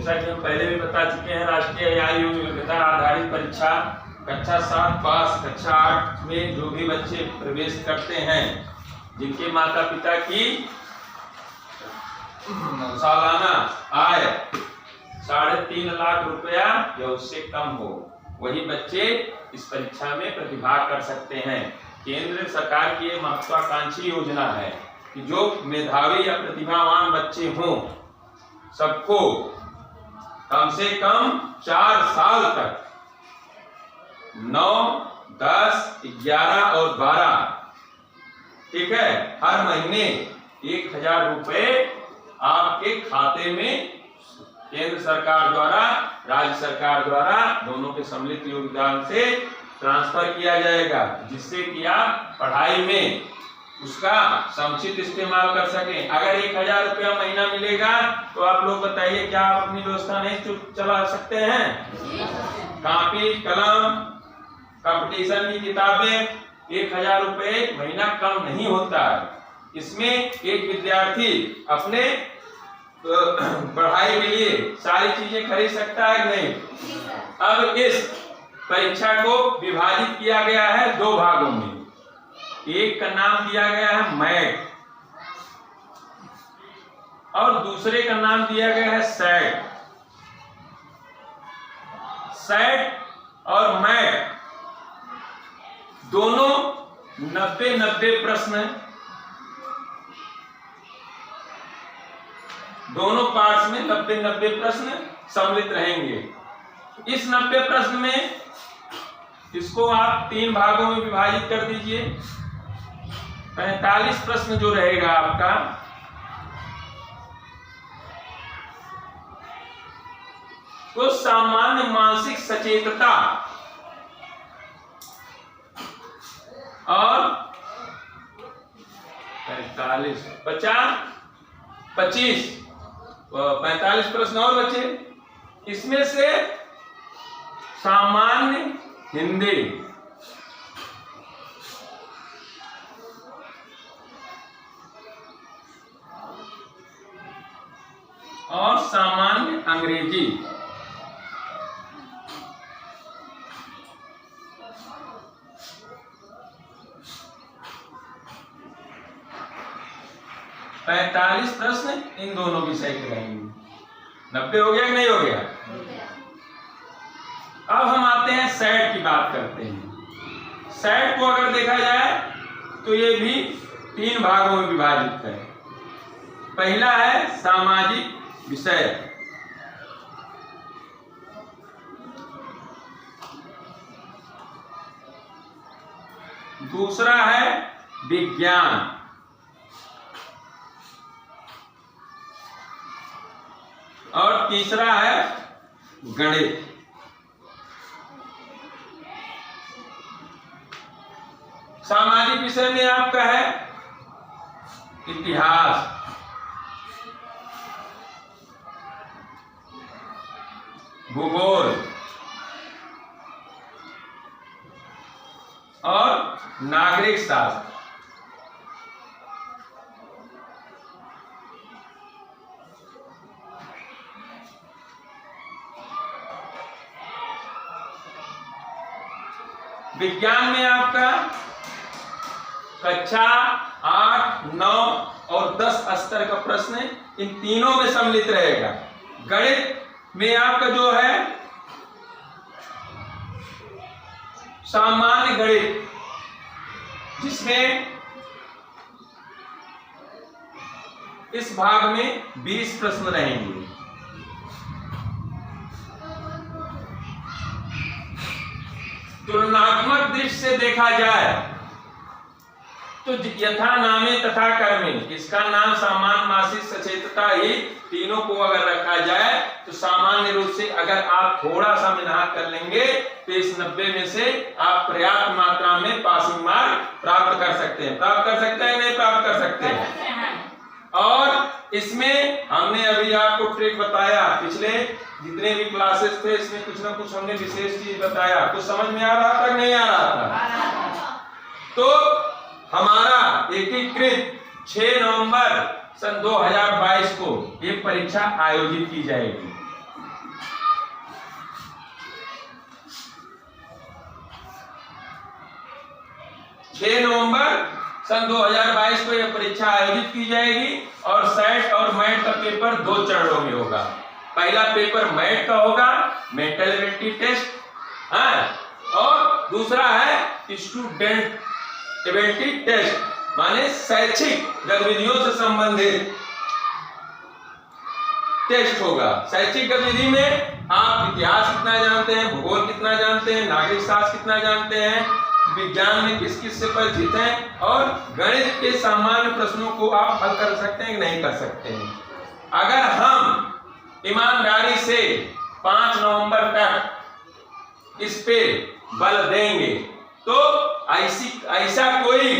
जैसा कि हम पहले भी बता चुके हैं, राष्ट्रीय आयु योग्यता आधारित परीक्षा कक्षा 7 पास, कक्षा 8 में जो भी बच्चे प्रवेश करते हैं, जिनके माता पिता की सालाना आय 3.5 लाख रुपया या उससे कम हो, वही बच्चे इस परीक्षा में प्रतिभाग कर सकते हैं। केंद्र सरकार की ये महत्वाकांक्षी योजना है कि जो मेधावी या प्रतिभावान बच्चे हों, सबको कम से कम 4 साल तक 9, 10, 11 और 12, ठीक है, हर महीने 1000 रुपए आपके खाते में केंद्र सरकार द्वारा, राज्य सरकार द्वारा, दोनों के सम्मिलित योगदान से ट्रांसफर किया जाएगा, जिससे कि आप पढ़ाई में उसका समुचित इस्तेमाल कर सकें। अगर 1000 रुपया महीना मिलेगा तो आप लोग बताइए, क्या आप अपनी व्यवस्था नहीं चला सकते हैं? कॉपी, कलम, कंपटीशन की किताबें, 1000 रुपए महीना कम नहीं होता है। इसमें एक विद्यार्थी अपने पढ़ाई के लिए सारी चीजें खरीद सकता है कि नहीं? अब इस परीक्षा को विभाजित किया गया है 2 भागों में। एक का नाम दिया गया है मैट और दूसरे का नाम दिया गया है सेट। सेट और मैट दोनों 90-90 प्रश्न, दोनों पार्ट्स में 90-90 प्रश्न सम्मिलित रहेंगे। इस 90 प्रश्न में इसको आप 3 भागों में विभाजित कर दीजिए। 45 प्रश्न जो रहेगा आपका, तो सामान्य मानसिक सचेतता और 45 प्रश्न और बचे। इसमें से सामान्य हिंदी, और सामान्य अंग्रेजी, पैंतालीस प्रश्न इन दोनों विषय के रहेंगे। 90 हो गया कि नहीं हो गया? अब हम आते हैं सेट की बात करते हैं। सेट को अगर देखा जाए तो ये भी 3 भागों में विभाजित है। पहला है सामाजिक विषय, दूसरा है विज्ञान, और तीसरा है गणित। सामाजिक विषय में आपका है इतिहास, भूगोल और नागरिक शास्त्र। विज्ञान में आपका कक्षा 8, 9 और 10 स्तर का प्रश्न इन तीनों में सम्मिलित रहेगा। गणित में आपका जो है सामान्य गणित, जिसमें इस भाग में 20 प्रश्न रहेंगे। तुलनात्मक दृष्टि से देखा जाए तो यथा नामे तथा कर्मे, इसका नाम सामान्य मानसिक सचेतता ही, तीनों को अगर रखा जाए तो सामान्य रूप से अगर आप थोड़ा सा मेहनत कर लेंगे तो इस 90 में से आप पर्याप्त मात्रा में पासिंग मार्क प्राप्त कर सकते हैं। प्राप्त कर सकते हैं नहीं प्राप्त कर सकते हैं? और इसमें हमने अभी आपको ट्रिक बताया, पिछले जितने भी क्लासेस थे इसमें कुछ ना कुछ हमने विशेष चीज बताया। कुछ समझ में आ रहा था नहीं आ रहा था? तो हमारा एकीकृत 6 नवंबर सन 2022 को ये परीक्षा आयोजित की जाएगी। 6 नवंबर सन 2022 को यह परीक्षा आयोजित की जाएगी और सेट और मैट का पेपर 2 चरणों में होगा। पहला पेपर मैट का होगा, मेंटल एबिलिटी टेस्ट, और दूसरा है स्टूडेंट एबिलिटी टेस्ट, माने शैक्षिक गतिविधियों से संबंधित टेस्ट होगा। शैक्षिक गतिविधि में आप इतिहास कितना जानते हैं, भूगोल कितना जानते हैं, नागरिक शास्त्र कितना जानते हैं, विज्ञान में किस किस से परिचित हैं, और गणित के सामान्य प्रश्नों को आप हल कर सकते हैं कि नहीं कर सकते हैं। अगर हम ईमानदारी से 5 नवंबर तक इस पे बल देंगे तो ऐसा कोई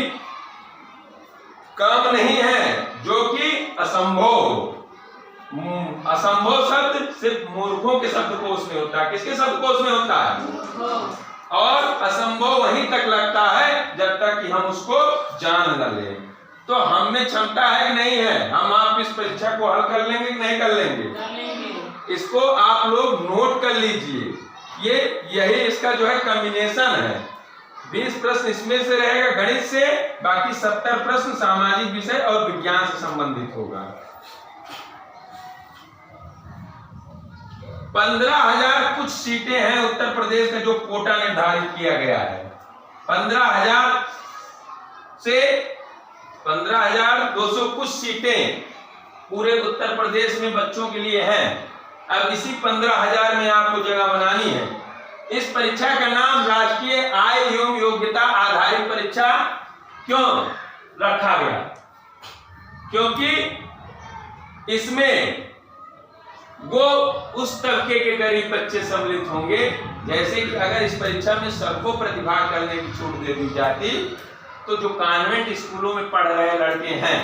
काम नहीं है जो कि असंभव हो। असंभव शब्द सिर्फ मूर्खों के शब्दकोश में होता है। किसके शब्दकोश में होता है? और असंभव वहीं तक लगता है जब तक कि हम उसको जान न लें। तो हम में क्षमता है कि नहीं है? हम आप इस परीक्षा को हल कर लेंगे कि नहीं कर लेंगे? इसको आप लोग नोट कर लीजिए। यही इसका जो है कॉम्बिनेशन है। 20 प्रश्न इसमें से रहेगा गणित से, बाकी 70 प्रश्न सामाजिक विषय और विज्ञान से संबंधित होगा। 15,000 कुछ सीटें हैं उत्तर प्रदेश का जो कोटा निर्धारित किया गया है। 15,000 से 15,200 कुछ सीटें पूरे उत्तर प्रदेश में बच्चों के लिए हैं। अब इसी 15,000 में आपको जगह बनानी है। इस परीक्षा का नाम राष्ट्रीय आय एवं योग्यता आधारित परीक्षा क्यों रखा गया? क्योंकि इसमें वो उस तबके के गरीब बच्चे सम्मिलित होंगे, जैसे कि अगर इस परीक्षा में सबको प्रतिभाग करने की छूट दे दी जाती तो जो कॉन्वेंट स्कूलों में पढ़ रहे लड़के हैं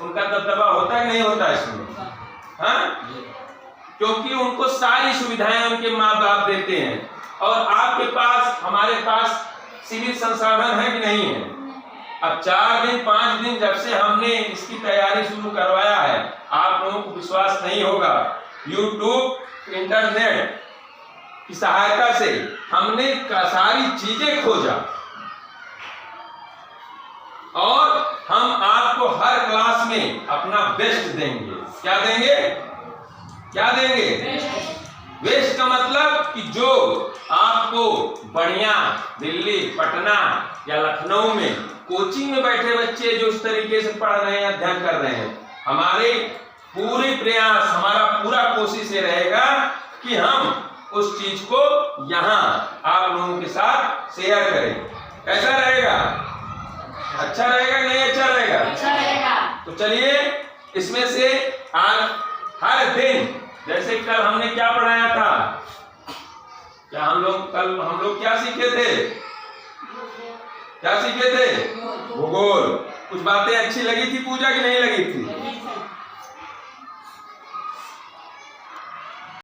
उनका दबदबा होता है कि नहीं होता इसमें? हाँ, क्योंकि उनको सारी सुविधाएं उनके माँ बाप देते हैं। और आपके पास, हमारे पास सीमित संसाधन है कि नहीं है? अब 4 दिन 5 दिन जब से हमने इसकी तैयारी शुरू करवाया है, आप लोगों को विश्वास नहीं होगा, यूट्यूब इंटरनेट की सहायता से हमने सारी चीजें खोजा और हम आपको हर क्लास में अपना बेस्ट देंगे। क्या देंगे? क्या देंगे? बेस्ट का मतलब कि जो आपको बढ़िया दिल्ली, पटना या लखनऊ में कोचिंग में बैठे बच्चे जो इस तरीके से पढ़ रहे हैं, अध्ययन कर रहे हैं, हमारे पूरे प्रयास, हमारा पूरा कोशिश ये रहेगा कि हम उस चीज को यहाँ आप लोगों के साथ शेयर करें। कैसा रहेगा? अच्छा रहेगा कि नहीं अच्छा रहेगा? अच्छा रहेगा। तो चलिए इसमें से आज हर दिन, जैसे कल हमने क्या पढ़ाया था, क्या कल हम लोग क्या सीखे थे? क्या सीखे थे? भूगोल। कुछ बातें अच्छी लगी थी पूजा की नहीं लगी थी?